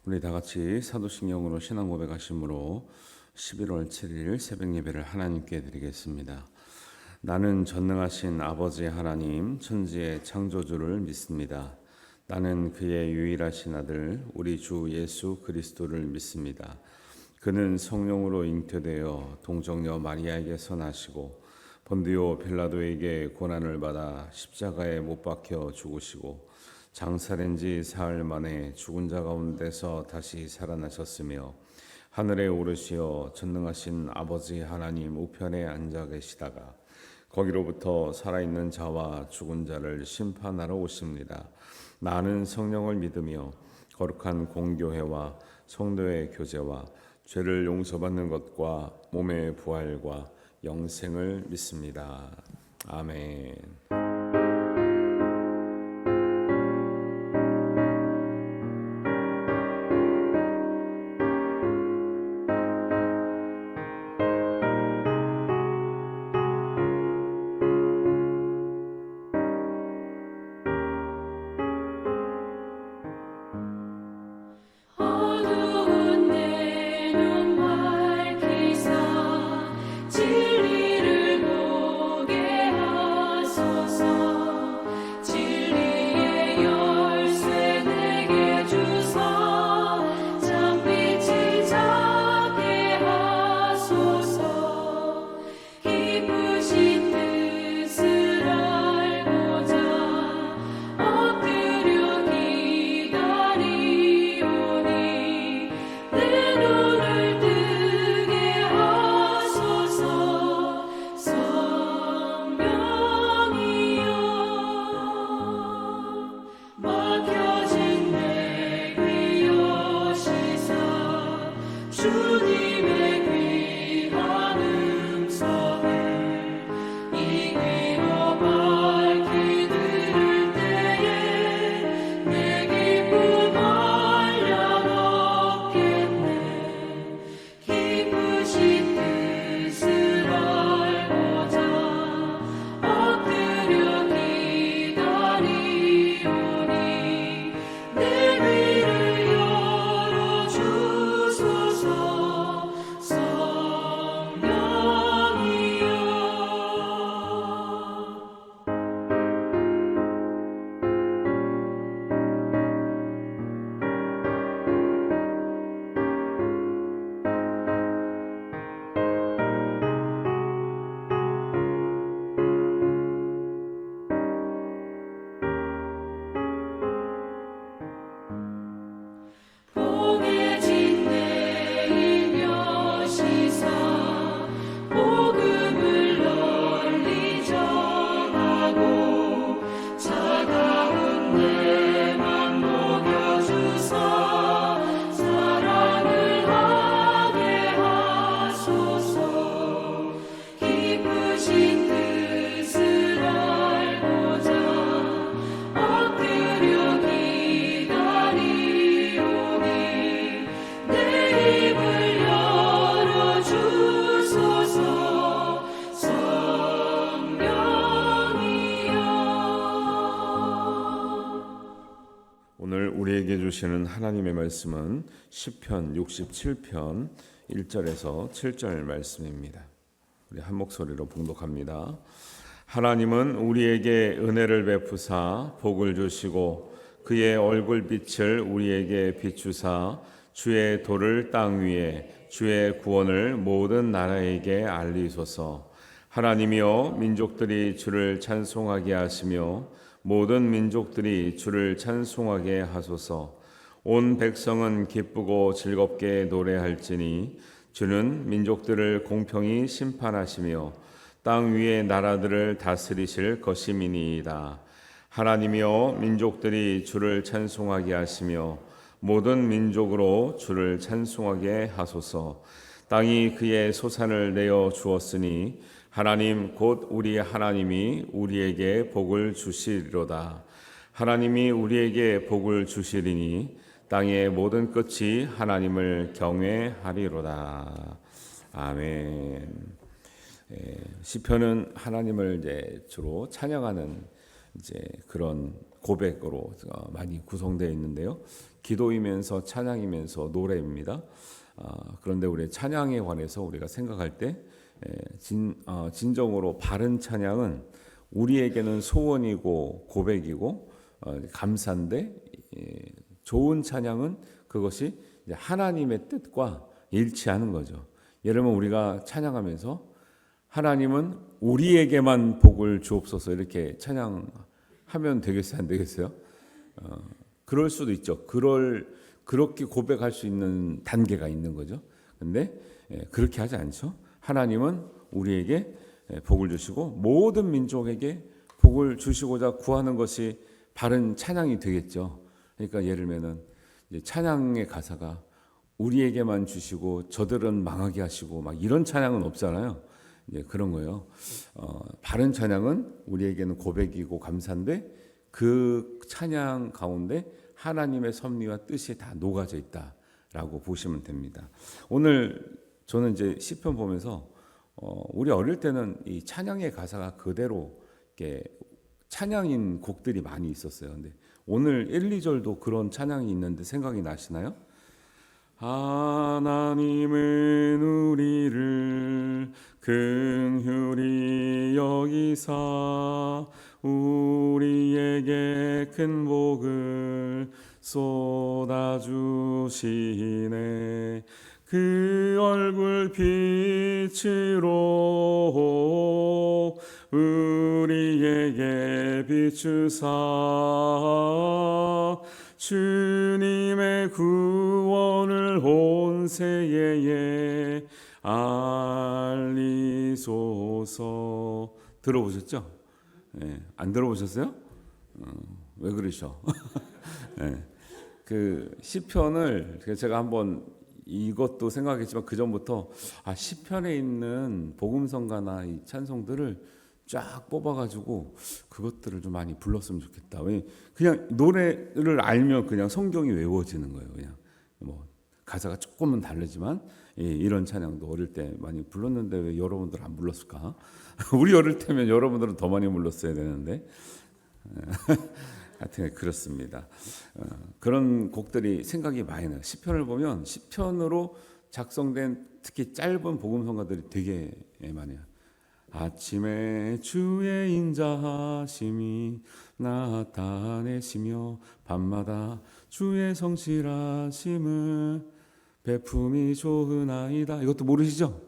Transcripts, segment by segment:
우리 다 같이 사도신경으로 신앙 고백하심으로 11월 7일 새벽 예배를 하나님께 드리겠습니다. 나는 전능하신 아버지 하나님 천지의 창조주를 믿습니다. 나는 그의 유일하신 아들 우리 주 예수 그리스도를 믿습니다. 그는 성령으로 잉태되어 동정녀 마리아에게서 나시고 본디오 빌라도에게 고난을 받아 십자가에 못 박혀 죽으시고 장사된 지 사흘 만에 죽은 자 가운데서 다시 살아나셨으며 하늘에 오르시어 전능하신 아버지 하나님 우편에 앉아 계시다가 거기로부터 살아있는 자와 죽은 자를 심판하러 오십니다. 나는 성령을 믿으며 거룩한 공교회와 성도의 교제와 죄를 용서받는 것과 몸의 부활과 영생을 믿습니다. 아멘. 오늘 우리에게 주시는 하나님의 말씀은 시편 67편 1절에서 7절 말씀입니다. 우리 한 목소리로 봉독합니다. 하나님은 우리에게 은혜를 베푸사 복을 주시고 그의 얼굴빛을 우리에게 비추사 주의 도를 땅 위에 주의 구원을 모든 나라에게 알리소서. 하나님이여 민족들이 주를 찬송하게 하시며 모든 민족들이 주를 찬송하게 하소서. 온 백성은 기쁘고 즐겁게 노래할지니 주는 민족들을 공평히 심판하시며 땅 위의 나라들을 다스리실 것임이니이다. 하나님이여 민족들이 주를 찬송하게 하시며 모든 민족으로 주를 찬송하게 하소서. 땅이 그의 소산을 내어 주었으니 하나님 곧 우리 하나님이 우리에게 복을 주시리로다. 하나님이 우리에게 복을 주시리니 땅의 모든 끝이 하나님을 경외하리로다. 아멘. 시편은 하나님을 이제 주로 찬양하는 이제 그런 고백으로 많이 구성되어 있는데요. 기도이면서 찬양이면서 노래입니다. 그런데 우리 찬양에 관해서 우리가 생각할 때 진정으로 바른 찬양은 우리에게는 소원이고 고백이고 감사인데, 좋은 찬양은 그것이 하나님의 뜻과 일치하는 거죠. 예를 들면 우리가 찬양하면서 하나님은 우리에게만 복을 주옵소서 이렇게 찬양하면 되겠어요, 안 되겠어요? 그럴 수도 있죠. 그렇게 고백할 수 있는 단계가 있는 거죠. 근데 그렇게 하지 않죠. 하나님은 우리에게 복을 주시고 모든 민족에게 복을 주시고자 구하는 것이 바른 찬양이 되겠죠. 그러니까 예를 들면은 찬양의 가사가 우리에게만 주시고 저들은 망하게 하시고 막 이런 찬양은 없잖아요. 그런 거예요. 바른 찬양은 우리에게는 고백이고 감사인데 그 찬양 가운데 하나님의 섭리와 뜻이 다 녹아져 있다라고 보시면 됩니다. 오늘 저는 이제 시편 보면서 우리 어릴 때는 이 찬양의 가사가 그대로 이렇게 찬양인 곡들이 많이 있었어요. 근데 오늘 1, 2절도 그런 찬양이 있는데 생각이 나시나요? 하나님은 우리를 긍휼히 여기사 우리에게 큰 복을 쏟아주시네. 그 얼굴 빛으로 우리에게 비추사 주님의 구원을 온 세계에 알리소서. 들어보셨죠? 안 들어보셨어요? 왜 그러셔? 그 시편을 제가 한번 이것도 생각했지만 그 전부터 시편에 있는 복음성가나 이 찬송들을 쫙 뽑아가지고 그것들을 좀 많이 불렀으면 좋겠다. 그냥 노래를 알면 그냥 성경이 외워지는 거예요. 그냥 뭐 가사가 조금은 다르지만 이런 찬양도 어릴 때 많이 불렀는데 왜 여러분들 안 불렀을까? 우리 어릴 때면 여러분들은 더 많이 불렀어야 되는데 하여튼 그렇습니다. 그런 곡들이 생각이 많이 나요. 시편을 보면 시편으로 작성된 특히 짧은 복음성가들이 되게 많아요. 아침에 주의 인자하심이 나타내시며 밤마다 주의 성실하심을 베품이 좋으나이다. 이것도 모르시죠?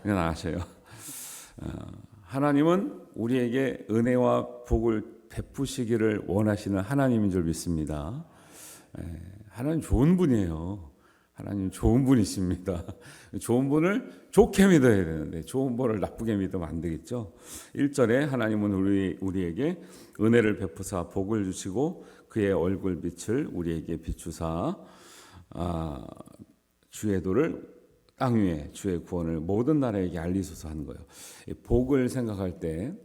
그냥 아셔요. 하나님은 우리에게 은혜와 복을 베푸시기를 원하시는 하나님인 줄 믿습니다. 하나님 좋은 분이에요. 하나님 좋은 분이십니다. 좋은 분을 좋게 믿어야 되는데 좋은 분을 나쁘게 믿으면 안 되겠죠. 1절에 하나님은 우리에게 은혜를 베푸사 복을 주시고 그의 얼굴 빛을 우리에게 비추사 주의 도를 땅 위에 주의 구원을 모든 나라에게 알리소서 하는 거예요. 복을 생각할 때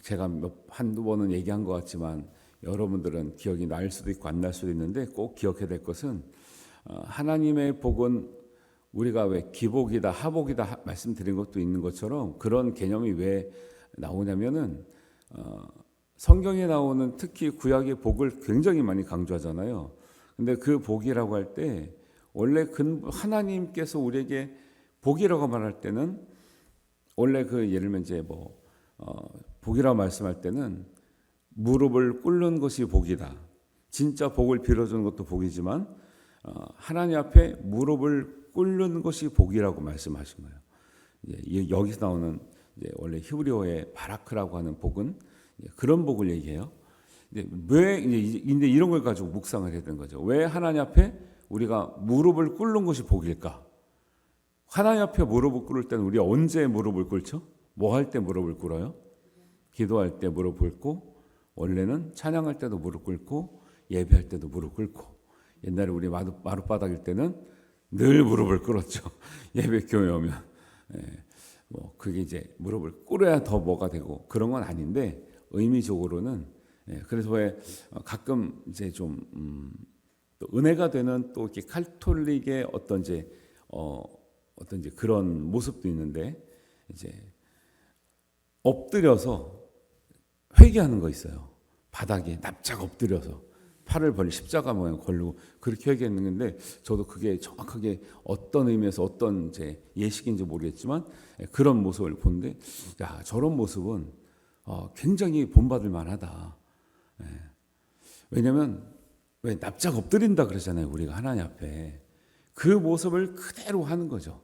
제가 한두 번은 얘기한 것 같지만 여러분들은 기억이 날 수도 있고 안 날 수도 있는데 꼭 기억해야 될 것은 하나님의 복은 우리가 왜 기복이다 하복이다 말씀드린 것도 있는 것처럼 그런 개념이 왜 나오냐면은 성경에 나오는 특히 구약의 복을 굉장히 많이 강조하잖아요. 근데 그 복이라고 할 때 원래 하나님께서 우리에게 복이라고 말할 때는 원래 예를 들면 이제 복이라고 말씀할 때는 무릎을 꿇는 것이 복이다. 진짜 복을 빌어주는 것도 복이지만 하나님 앞에 무릎을 꿇는 것이 복이라고 말씀하신 거예요. 여기서 나오는 원래 히브리어의 바라크라고 하는 복은 그런 복을 얘기해요. 왜 이제 이런 걸 가지고 묵상을 해야 되는 거죠. 왜 하나님 앞에 우리가 무릎을 꿇는 것이 복일까? 하나님 앞에 무릎을 꿇을 때는 우리가 언제 무릎을 꿇죠? 뭐 할 때 무릎을 꿇어요? 기도할 때 무릎 꿇고, 원래는 찬양할 때도 무릎 꿇고, 예배할 때도 무릎 꿇고. 옛날에 우리 마룻바닥일 때는 늘 무릎을 꿇었죠. 예배 교회 오면. 그게 이제 무릎을 꿇어야 더 뭐가 되고 그런 건 아닌데 의미적으로는 그래서 왜 가끔 이제 좀 또 은혜가 되는 또 이렇게 카톨릭의 어떤 이제 그런 모습도 있는데 이제 엎드려서 회개하는 거 있어요. 바닥에 납작 엎드려서 팔을 벌리 십자가 모양 걸고 그렇게 얘기했는데 저도 그게 정확하게 어떤 의미에서 어떤 이제 예식인지 모르겠지만 그런 모습을 보는데 야 저런 모습은 굉장히 본받을 만하다. 왜냐하면 왜 납작 엎드린다 그러잖아요. 우리가 하나님 앞에 그 모습을 그대로 하는 거죠.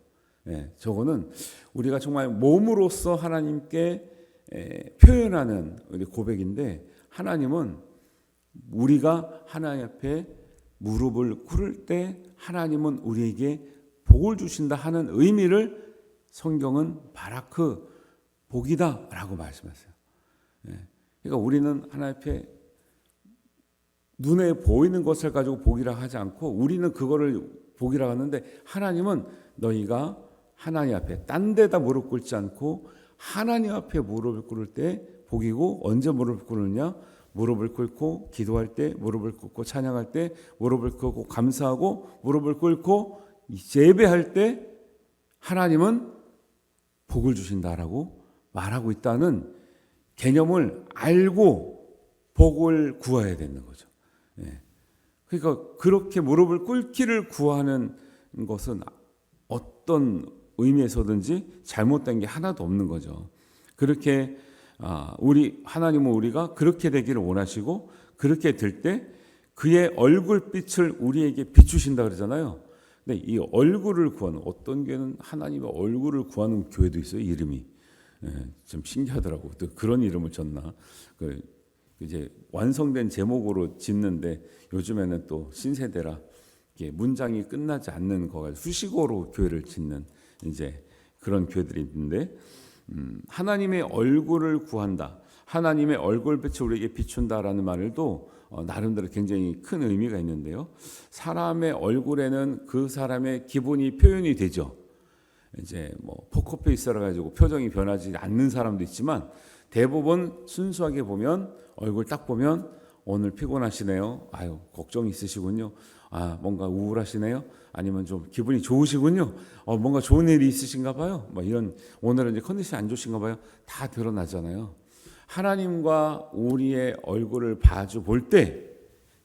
저거는 우리가 정말 몸으로써 하나님께 표현하는 우리 고백인데 하나님은 우리가 하나님 앞에 무릎을 꿇을 때 하나님은 우리에게 복을 주신다 하는 의미를 성경은 바라크 복이다라고 말씀하세요. 그러니까 우리는 하나님 앞에 눈에 보이는 것을 가지고 복이라 하지 않고 우리는 그거를 복이라 하는데 하나님은 너희가 하나님 앞에 딴 데다 무릎 꿇지 않고 하나님 앞에 무릎을 꿇을 때 복이고 언제 무릎을 꿇느냐? 무릎을 꿇고 기도할 때 무릎을 꿇고 찬양할 때 무릎을 꿇고 감사하고 무릎을 꿇고 예배할 때 하나님은 복을 주신다라고 말하고 있다는 개념을 알고 복을 구해야 되는 거죠. 그러니까 그렇게 무릎을 꿇기를 구하는 것은 어떤 의미에서든지 잘못된 게 하나도 없는 거죠. 그렇게 우리 하나님은 우리가 그렇게 되기를 원하시고 그렇게 될 때 그의 얼굴빛을 우리에게 비추신다 그러잖아요. 근데 이 얼굴을 구하는 어떤 교회는 하나님의 얼굴을 구하는 교회도 있어요. 이름이 좀 신기하더라고. 또 그런 이름을 졌나? 이제 완성된 제목으로 짓는데 요즘에는 또 신세대라 문장이 끝나지 않는 거가 수식어로 교회를 짓는 이제 그런 교회들이 있는데 하나님의 얼굴을 구한다. 하나님의 얼굴빛을 우리에게 비춘다라는 말도 나름대로 굉장히 큰 의미가 있는데요. 사람의 얼굴에는 그 사람의 기분이 표현이 되죠. 이제 뭐 포커페이스라 가지고 표정이 변하지 않는 사람도 있지만 대부분 순수하게 보면 얼굴 딱 보면 오늘 피곤하시네요. 아유 걱정이 있으시군요. 뭔가 우울하시네요. 아니면 좀 기분이 좋으시군요. 뭔가 좋은 일이 있으신가 봐요. 뭐 이런 오늘은 이제 컨디션이 안 좋으신가 봐요. 다 드러나잖아요. 하나님과 우리의 얼굴을 마주 볼 때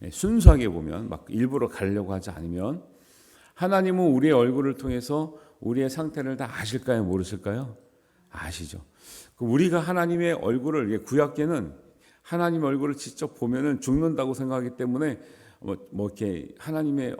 순수하게 보면 막 일부러 가려고 하지 않으면 하나님은 우리의 얼굴을 통해서 우리의 상태를 다 아실까요? 모르실까요? 아시죠. 우리가 하나님의 얼굴을 구약계는 하나님 얼굴을 직접 보면은 죽는다고 생각하기 때문에 뭐 이렇게 하나님의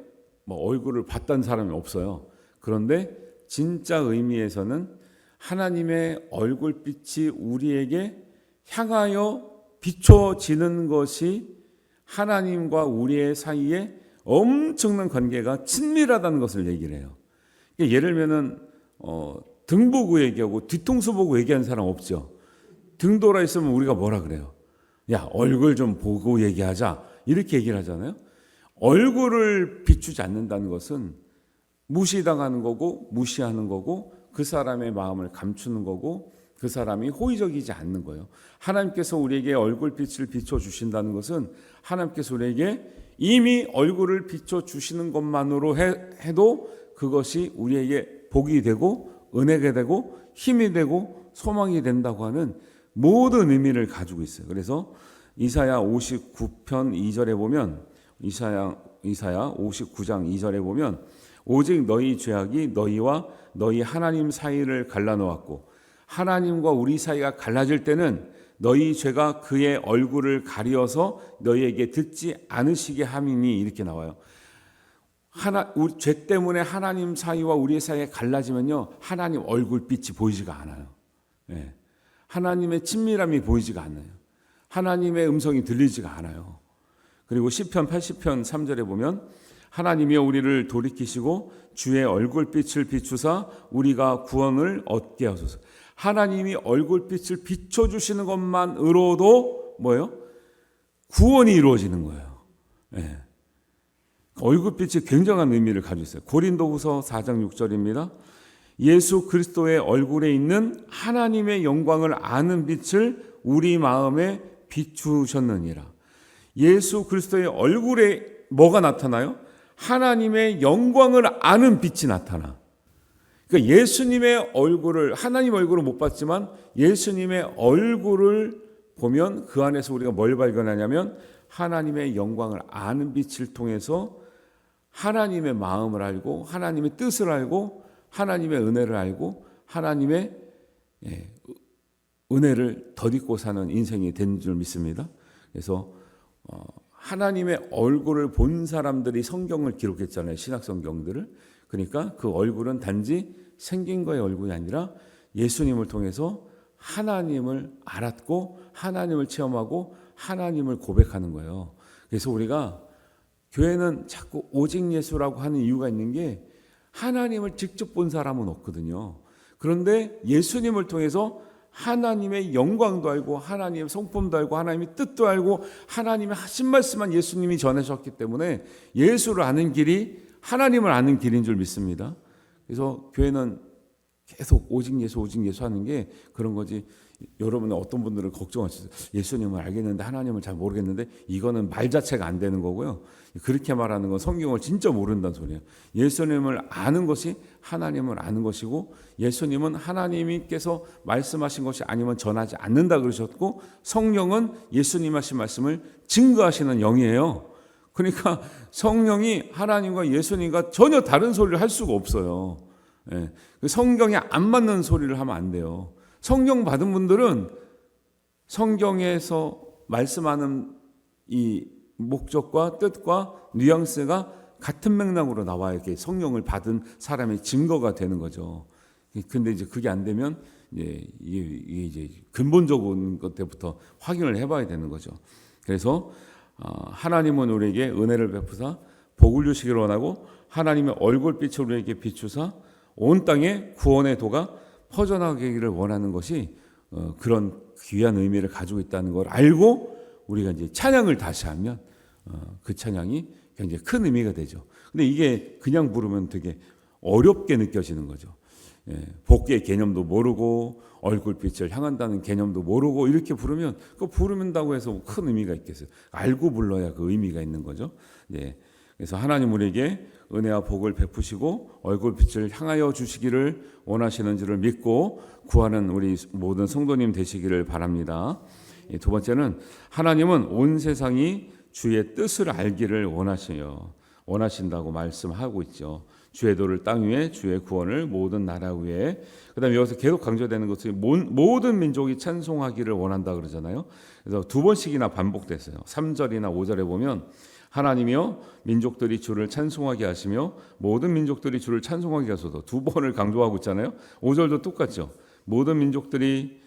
얼굴을 봤다는 사람이 없어요. 그런데 진짜 의미에서는 하나님의 얼굴빛이 우리에게 향하여 비춰지는 것이 하나님과 우리의 사이에 엄청난 관계가 친밀하다는 것을 얘기를 해요. 예를 들면은 등 보고 얘기하고 뒤통수 보고 얘기하는 사람 없죠. 등 돌아 있으면 우리가 뭐라 그래요? 야 얼굴 좀 보고 얘기하자 이렇게 얘기를 하잖아요. 얼굴을 비추지 않는다는 것은 무시당하는 거고 무시하는 거고 그 사람의 마음을 감추는 거고 그 사람이 호의적이지 않는 거예요. 하나님께서 우리에게 얼굴빛을 비춰주신다는 것은 하나님께서 우리에게 이미 얼굴을 비춰주시는 것만으로 해도 그것이 우리에게 복이 되고 은혜가 되고 힘이 되고 소망이 된다고 하는 모든 의미를 가지고 있어요. 그래서 이사야 59편 2절에 보면 이사야 59장 2절에 보면 오직 너희 죄악이 너희와 너희 하나님 사이를 갈라놓았고 하나님과 우리 사이가 갈라질 때는 너희 죄가 그의 얼굴을 가리어서 너희에게 듣지 않으시게 함이니 이렇게 나와요. 우리 죄 때문에 하나님 사이와 우리 사이가 갈라지면요 하나님 얼굴빛이 보이지가 않아요. 하나님의 친밀함이 보이지가 않아요. 하나님의 음성이 들리지가 않아요. 그리고 시편 80편 3절에 보면 하나님이여 우리를 돌이키시고 주의 얼굴빛을 비추사 우리가 구원을 얻게 하소서. 하나님이 얼굴빛을 비춰주시는 것만으로도 뭐예요? 구원이 이루어지는 거예요. 얼굴빛이 굉장한 의미를 가지고 있어요. 고린도후서 4장 6절입니다. 예수 그리스도의 얼굴에 있는 하나님의 영광을 아는 빛을 우리 마음에 비추셨느니라. 예수 그리스도의 얼굴에 뭐가 나타나요? 하나님의 영광을 아는 빛이 나타나. 그러니까 예수님의 얼굴을 하나님 얼굴을 못 봤지만 예수님의 얼굴을 보면 그 안에서 우리가 뭘 발견하냐면 하나님의 영광을 아는 빛을 통해서 하나님의 마음을 알고 하나님의 뜻을 알고 하나님의 은혜를 알고 하나님의 은혜를 덧입고 사는 인생이 된 줄 믿습니다. 그래서 하나님의 얼굴을 본 사람들이 성경을 기록했잖아요. 신약 성경들을. 그러니까 그 얼굴은 단지 생긴 거의 얼굴이 아니라 예수님을 통해서 하나님을 알았고 하나님을 체험하고 하나님을 고백하는 거예요. 그래서 우리가 교회는 자꾸 오직 예수라고 하는 이유가 있는 게 하나님을 직접 본 사람은 없거든요. 그런데 예수님을 통해서 하나님의 영광도 알고 하나님의 성품도 알고 하나님의 뜻도 알고 하나님의 하신 말씀만 예수님이 전하셨기 때문에 예수를 아는 길이 하나님을 아는 길인 줄 믿습니다. 그래서 교회는 계속 오직 예수 하는 게 그런 거지. 여러분 어떤 분들은 걱정하시죠. 예수님을 알겠는데 하나님을 잘 모르겠는데 이거는 말 자체가 안 되는 거고요. 그렇게 말하는 건 성경을 진짜 모른다는 소리예요. 예수님을 아는 것이 하나님을 아는 것이고 예수님은 하나님께서 말씀하신 것이 아니면 전하지 않는다 그러셨고 성령은 예수님 하신 말씀을 증거하시는 영이에요. 그러니까 성령이 하나님과 예수님과 전혀 다른 소리를 할 수가 없어요. 성경에 안 맞는 소리를 하면 안 돼요. 성경 받은 분들은 성경에서 말씀하는 이 목적과 뜻과 뉘앙스가 같은 맥락으로 나와야 이렇게 성령을 받은 사람의 증거가 되는 거죠. 근데 이제 그게 안 되면 이게 이제 근본적인 것부터 확인을 해봐야 되는 거죠. 그래서 하나님은 우리에게 은혜를 베푸사 복을 주시기를 원하고 하나님의 얼굴빛을 우리에게 비추사 온 땅에 구원의 도가 퍼져나가기를 원하는 것이 그런 귀한 의미를 가지고 있다는 걸 알고 우리가 이제 찬양을 다시 하면 그 찬양이 굉장히 큰 의미가 되죠. 근데 이게 그냥 부르면 되게 어렵게 느껴지는 거죠. 복의 개념도 모르고 얼굴빛을 향한다는 개념도 모르고 이렇게 부르면 그 부르는다고 해서 큰 의미가 있겠어요. 알고 불러야 그 의미가 있는 거죠. 그래서 하나님 우리에게 은혜와 복을 베푸시고 얼굴빛을 향하여 주시기를 원하시는 줄을 믿고 구하는 우리 모든 성도님 되시기를 바랍니다. 두 번째는 하나님은 온 세상이 주의 뜻을 알기를 원하신다고 말씀하고 있죠. 주의 도를 땅 위에 주의 구원을 모든 나라 위에. 그다음에 여기서 계속 강조되는 것은 모든 민족이 찬송하기를 원한다 그러잖아요. 그래서 두 번씩이나 반복됐어요. 3절이나 5절에 보면 하나님이여 민족들이 주를 찬송하게 하시며 모든 민족들이 주를 찬송하게 하소서. 두 번을 강조하고 있잖아요. 5절도 똑같죠. 모든 민족들이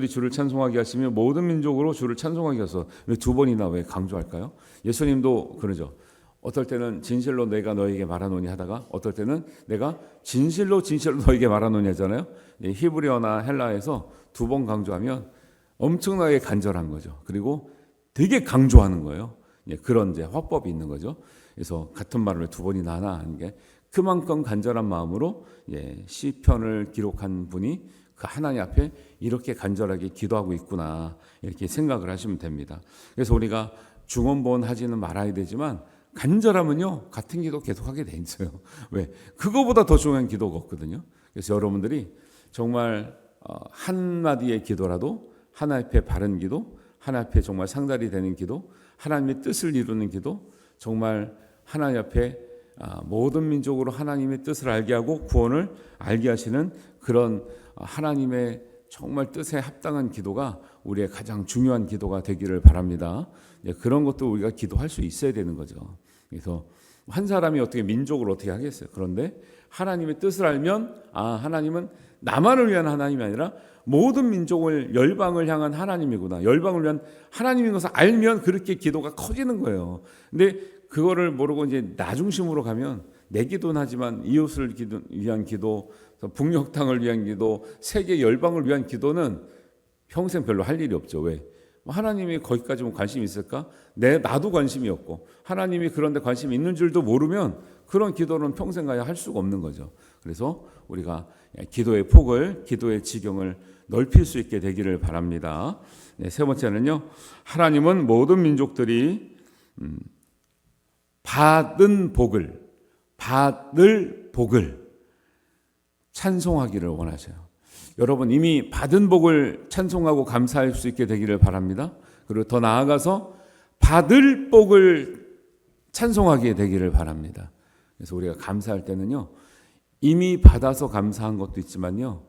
주를 찬송하게 하시며 모든 민족으로 주를 찬송하게 하소서. 왜 두 번이나 왜 강조할까요? 예수님도 그러죠. 어떨 때는 진실로 내가 너에게 말하노니 하다가 어떨 때는 내가 진실로 너에게 말하노니 하잖아요. 히브리어나 헬라에서 두 번 강조하면 엄청나게 간절한 거죠. 그리고 되게 강조하는 거예요. 그런 이제 화법이 있는 거죠. 그래서 같은 말을 두 번이나 하나 하는 게 그만큼 간절한 마음으로 시편을 기록한 분이 그 하나님 앞에 이렇게 간절하게 기도하고 있구나 이렇게 생각을 하시면 됩니다. 그래서 우리가 중언부언 하지는 말아야 되지만 간절하면요 같은 기도 계속하게 돼 있어요. 왜? 그거보다 더 중요한 기도가 없거든요. 그래서 여러분들이 정말 한마디의 기도라도 하나님 앞에 바른 기도, 하나님 앞에 정말 상달이 되는 기도, 하나님의 뜻을 이루는 기도, 정말 하나님 앞에 모든 민족으로 하나님의 뜻을 알게 하고 구원을 알게 하시는 그런 하나님의 정말 뜻에 합당한 기도가 우리의 가장 중요한 기도가 되기를 바랍니다. 그런 것도 우리가 기도할 수 있어야 되는 거죠. 그래서 한 사람이 어떻게 민족을 어떻게 하겠어요? 그런데 하나님의 뜻을 알면 하나님은 나만을 위한 하나님이 아니라 모든 민족을 열방을 향한 하나님이구나. 열방을 위한 하나님인 것을 알면 그렇게 기도가 커지는 거예요. 근데 그거를 모르고 이제 나 중심으로 가면 내 기도는 하지만 이웃을 위한 기도, 북녘 땅을 위한 기도, 세계 열방을 위한 기도는 평생 별로 할 일이 없죠. 왜? 하나님이 거기까지 관심이 있을까? 나도 관심이 없고 하나님이 그런데 관심이 있는 줄도 모르면 그런 기도는 평생 가야 할 수가 없는 거죠. 그래서 우리가 기도의 폭을, 기도의 지경을 넓힐 수 있게 되기를 바랍니다. 세 번째는요, 하나님은 모든 민족들이 받을 복을 찬송하기를 원하세요. 여러분 이미 받은 복을 찬송하고 감사할 수 있게 되기를 바랍니다. 그리고 더 나아가서 받을 복을 찬송하게 되기를 바랍니다. 그래서 우리가 감사할 때는요, 이미 받아서 감사한 것도 있지만요,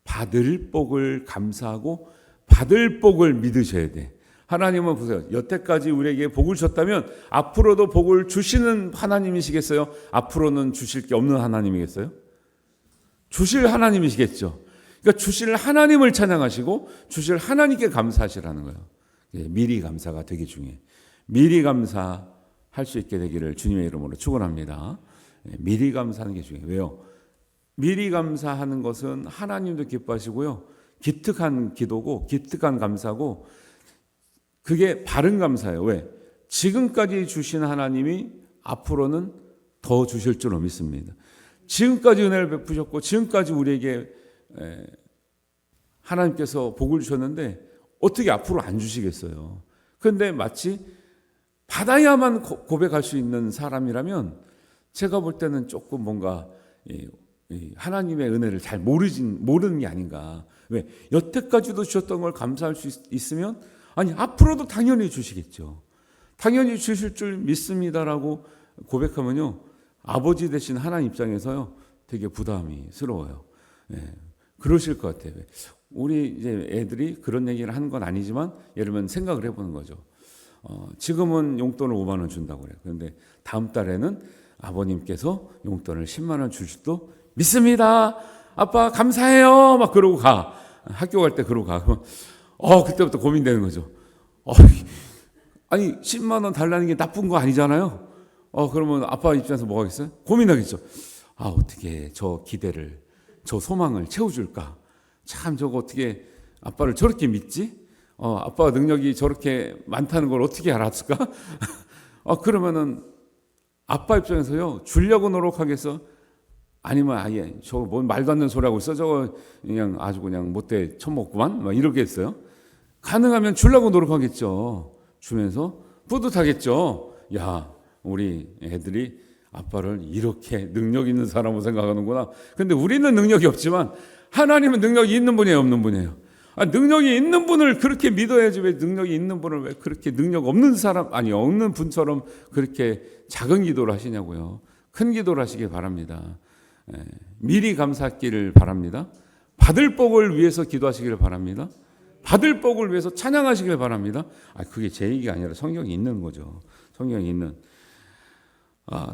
받을 복을 감사하고 받을 복을 믿으셔야 돼. 하나님은 보세요. 여태까지 우리에게 복을 줬다면 앞으로도 복을 주시는 하나님이시겠어요? 앞으로는 주실 게 없는 하나님이겠어요? 주실 하나님이시겠죠. 그러니까 주실 하나님을 찬양하시고 주실 하나님께 감사하시라는 거예요. 미리 감사가 되게 중요해요. 미리 감사할 수 있게 되기를 주님의 이름으로 축원합니다. 미리 감사하는 게 중요해요. 왜요? 미리 감사하는 것은 하나님도 기뻐하시고요. 기특한 기도고 기특한 감사고 그게 바른 감사예요. 왜? 지금까지 주신 하나님이 앞으로는 더 주실 줄로 믿습니다. 지금까지 은혜를 베푸셨고 지금까지 우리에게 하나님께서 복을 주셨는데 어떻게 앞으로 안 주시겠어요? 그런데 마치 받아야만 고백할 수 있는 사람이라면 제가 볼 때는 조금 뭔가 하나님의 은혜를 잘 모르는 게 아닌가. 왜? 여태까지도 주셨던 걸 감사할 수 있으면 아니 앞으로도 당연히 주시겠죠. 당연히 주실 줄 믿습니다라고 고백하면요. 아버지 되신 하나님 입장에서요. 되게 부담이스러워요. 그러실 것 같아요. 우리 이제 애들이 그런 얘기를 하는 건 아니지만 예를 들면 생각을 해보는 거죠. 지금은 용돈을 5만 원 준다고 그래요. 그런데 다음 달에는 아버님께서 용돈을 10만 원 주실도 믿습니다. 아빠 감사해요. 막 그러고 가. 학교 갈 때 그러고 가. 그러면 그때부터 고민되는 거죠. 아니 10만 원 달라는 게 나쁜 거 아니잖아요. 그러면 아빠 입장에서 뭐 하겠어요? 고민하겠죠. 어떻게 저 기대를, 저 소망을 채워줄까? 참 저거 어떻게 아빠를 저렇게 믿지? 아빠가 능력이 저렇게 많다는 걸 어떻게 알았을까? 그러면은 아빠 입장에서요 주려고 노력하겠어? 아니면 아예 저거 뭔 말도 안 되는 소리 하고 있어? 저거 그냥 아주 그냥 못돼 처먹구만? 막 이러겠어요? 가능하면 주려고 노력하겠죠. 주면서 뿌듯하겠죠. 야, 우리 애들이 아빠를 이렇게 능력 있는 사람으로 생각하는구나. 근데 우리는 능력이 없지만 하나님은 능력이 있는 분이에요, 없는 분이에요? 능력이 있는 분을 그렇게 믿어야지 왜 능력이 있는 분을 왜 그렇게 능력 없는 사람, 없는 분처럼 그렇게 작은 기도를 하시냐고요. 큰 기도를 하시길 바랍니다. 미리 감사하기를 바랍니다. 받을 복을 위해서 기도하시기를 바랍니다. 받을 복을 위해서 찬양하시길 바랍니다. 그게 제 얘기가 아니라 성경이 있는 거죠. 성경이 있는.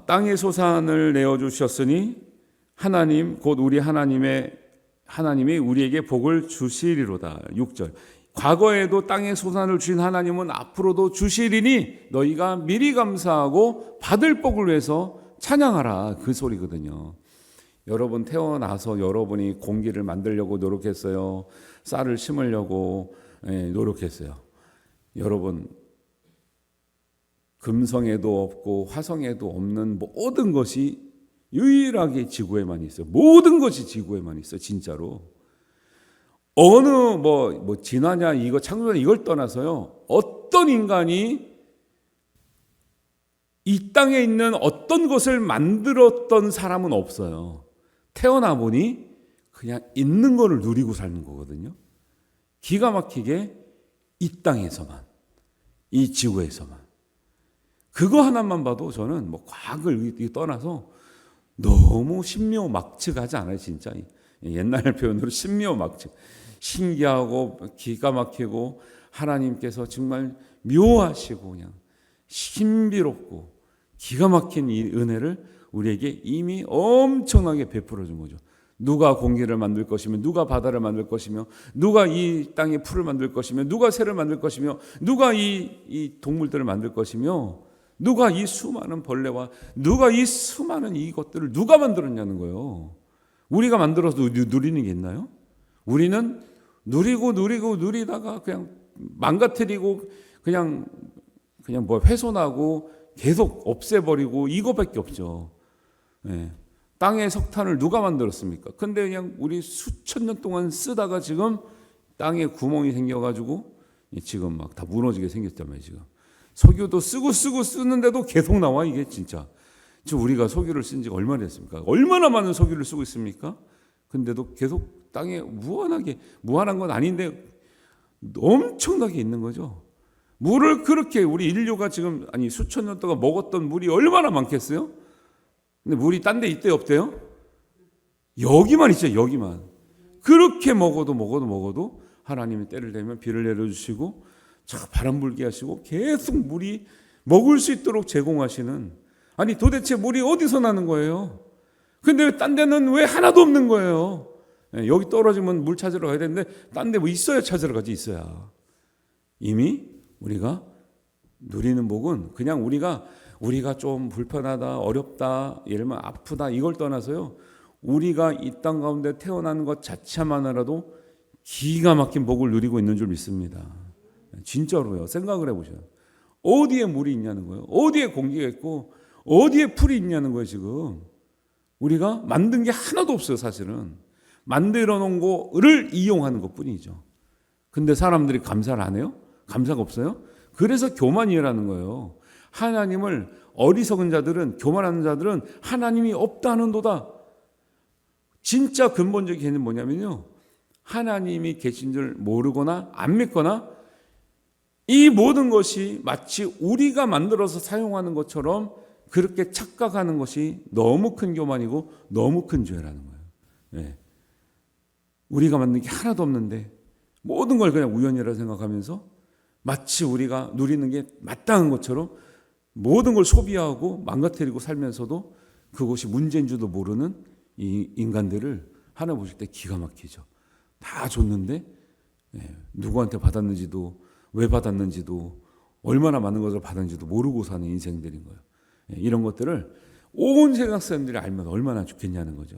땅의 소산을 내어주셨으니 하나님 곧 우리 하나님이 우리에게 복을 주시리로다. 6절. 과거에도 땅의 소산을 주신 하나님은 앞으로도 주시리니 너희가 미리 감사하고 받을 복을 위해서 찬양하라. 그 소리거든요. 여러분 태어나서 여러분이 공기를 만들려고 노력했어요. 쌀을 심으려고 노력했어요. 여러분 금성에도 없고 화성에도 없는 모든 것이 유일하게 지구에만 있어요. 모든 것이 지구에만 있어요. 진짜로. 어느 진화냐 이거 창조냐 이걸 떠나서요. 어떤 인간이 이 땅에 있는 어떤 것을 만들었던 사람은 없어요. 태어나 보니 그냥 있는 거를 누리고 사는 거거든요. 기가 막히게 이 땅에서만, 이 지구에서만. 그거 하나만 봐도 저는 과학을 떠나서 너무 신묘막측하지 않아요, 진짜. 옛날 표현으로 신묘막측. 신기하고 기가 막히고 하나님께서 정말 묘하시고 그냥 신비롭고 기가 막힌 이 은혜를 우리에게 이미 엄청나게 베풀어 준 거죠. 누가 공기를 만들 것이며 누가 바다를 만들 것이며 누가 이 땅에 풀을 만들 것이며 누가 새를 만들 것이며 누가 이 동물들을 만들 것이며 누가 이 수많은 벌레와 누가 이 수많은 이것들을 누가 만들었냐는 거예요. 우리가 만들어서 누리는 게 있나요? 우리는 누리다가 그냥 망가뜨리고 그냥 훼손하고 계속 없애버리고 이거밖에 없죠. 땅의 석탄을 누가 만들었습니까? 근데 그냥 우리 수천 년 동안 쓰다가 지금 땅에 구멍이 생겨가지고 지금 막 다 무너지게 생겼단 말이에요. 지금 석유도 쓰는데도 계속 나와 이게 진짜. 지금 우리가 석유를 쓴 지가 얼마나 됐습니까? 얼마나 많은 석유를 쓰고 있습니까? 근데도 계속 땅에 무한한 건 아닌데 엄청나게 있는 거죠. 물을 그렇게 우리 인류가 지금 수천 년 동안 먹었던 물이 얼마나 많겠어요? 근데 물이 딴 데 있대요, 없대요? 여기만 있죠, 여기만. 그렇게 먹어도 하나님이 때를 되면 비를 내려주시고 바람 불게 하시고 계속 물이 먹을 수 있도록 제공하시는, 도대체 물이 어디서 나는 거예요? 근데 왜 딴 데는 왜 하나도 없는 거예요? 여기 떨어지면 물 찾으러 가야 되는데 딴 데 뭐 있어야 찾으러 가지, 있어야. 이미 우리가 누리는 복은 그냥 우리가 좀 불편하다, 어렵다, 예를 들면 아프다 이걸 떠나서요, 우리가 이 땅 가운데 태어나는 것 자체만으로도 기가 막힌 복을 누리고 있는 줄 믿습니다. 진짜로요. 생각을 해보셔요. 어디에 물이 있냐는 거예요. 어디에 공기가 있고 어디에 풀이 있냐는 거예요. 지금 우리가 만든 게 하나도 없어요. 사실은 만들어 놓은 거를 이용하는 것뿐이죠. 근데 사람들이 감사를 안 해요? 감사가 없어요? 그래서 교만이라는 거예요. 하나님을, 어리석은 자들은, 교만하는 자들은 하나님이 없다는도다. 진짜 근본적인 개념은 뭐냐면요, 하나님이 계신 줄 모르거나 안 믿거나 이 모든 것이 마치 우리가 만들어서 사용하는 것처럼 그렇게 착각하는 것이 너무 큰 교만이고 너무 큰 죄라는 거예요. 네. 우리가 만든 게 하나도 없는데 모든 걸 그냥 우연이라 생각하면서 마치 우리가 누리는 게 마땅한 것처럼 모든 걸 소비하고 망가뜨리고 살면서도 그것이 문제인 줄도 모르는 이 인간들을 하나 보실 때 기가 막히죠. 다 줬는데 누구한테 받았는지도, 왜 받았는지도, 얼마나 많은 것을 받았는지도 모르고 사는 인생들인 거예요. 이런 것들을 온 세상 사람들이 알면 얼마나 좋겠냐는 거죠.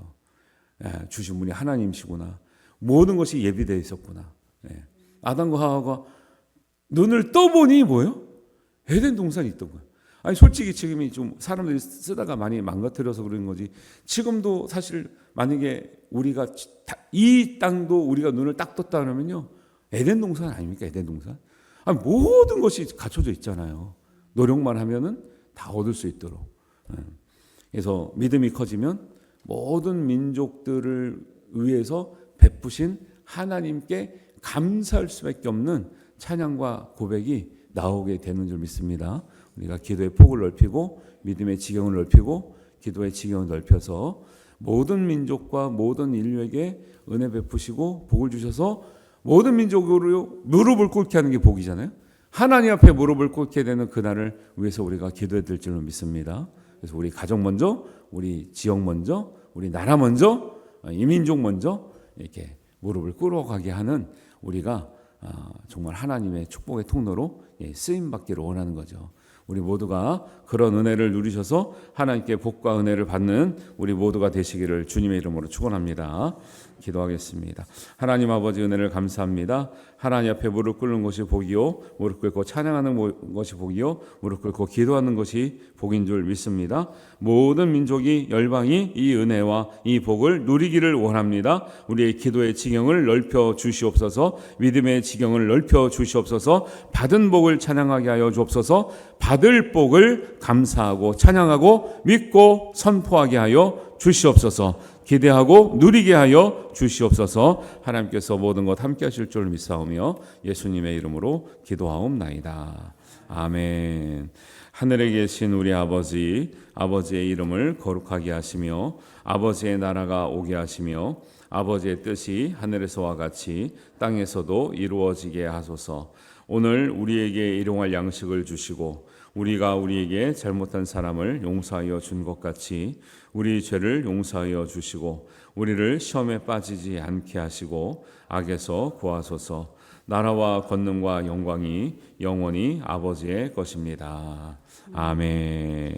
주신 분이 하나님이시구나, 모든 것이 예비되어 있었구나. 아담과 하와가 눈을 떠보니 뭐예요? 에덴 동산이 있던 거예요. 솔직히 지금이 좀 사람들이 쓰다가 많이 망가뜨려서 그런 거지, 지금도 사실 만약에 우리가 이 땅도 우리가 눈을 딱 떴다 그러면요, 에덴 동산 아닙니까? 에덴 동산. 모든 것이 갖춰져 있잖아요. 노력만 하면은 다 얻을 수 있도록. 그래서 믿음이 커지면 모든 민족들을 위해서 베푸신 하나님께 감사할 수밖에 없는 찬양과 고백이 나오게 되는 줄 믿습니다. 우리가 기도의 폭을 넓히고 믿음의 지경을 넓히고 기도의 지경을 넓혀서 모든 민족과 모든 인류에게 은혜 베푸시고 복을 주셔서 모든 민족으로 무릎을 꿇게 하는 게 복이잖아요. 하나님 앞에 무릎을 꿇게 되는 그날을 위해서 우리가 기도해야 될 줄 믿습니다. 그래서 우리 가정 먼저, 우리 지역 먼저, 우리 나라 먼저, 이 민족 먼저 이렇게 무릎을 꿇어가게 하는 우리가 정말 하나님의 축복의 통로로 쓰임 받기를 원하는 거죠. 우리 모두가 그런 은혜를 누리셔서 하나님께 복과 은혜를 받는 우리 모두가 되시기를 주님의 이름으로 축원합니다. 기도하겠습니다. 하나님 아버지, 은혜를 감사합니다. 하나님 앞에 무릎 꿇는 것이 복이요, 무릎 꿇고 찬양하는 것이 복이요, 무릎 꿇고 기도하는 것이 복인 줄 믿습니다. 모든 민족이, 열방이 이 은혜와 이 복을 누리기를 원합니다. 우리의 기도의 지경을 넓혀 주시옵소서. 믿음의 지경을 넓혀 주시옵소서. 받은 복을 찬양하게 하여 주옵소서. 받을 복을 감사하고 찬양하고 믿고 선포하게 하여 주시옵소서. 기대하고 누리게 하여 주시옵소서. 하나님께서 모든 것 함께 하실 줄 믿사오며 예수님의 이름으로 기도하옵나이다. 아멘. 하늘에 계신 우리 아버지, 아버지의 이름을 거룩하게 하시며 아버지의 나라가 오게 하시며 아버지의 뜻이 하늘에서와 같이 땅에서도 이루어지게 하소서. 오늘 우리에게 일용할 양식을 주시고 우리가 우리에게 잘못한 사람을 용서하여 준 것 같이 우리 죄를 용서하여 주시고 우리를 시험에 빠지지 않게 하시고 악에서 구하소서. 나라와 권능과 영광이 영원히 아버지의 것입니다. 아멘.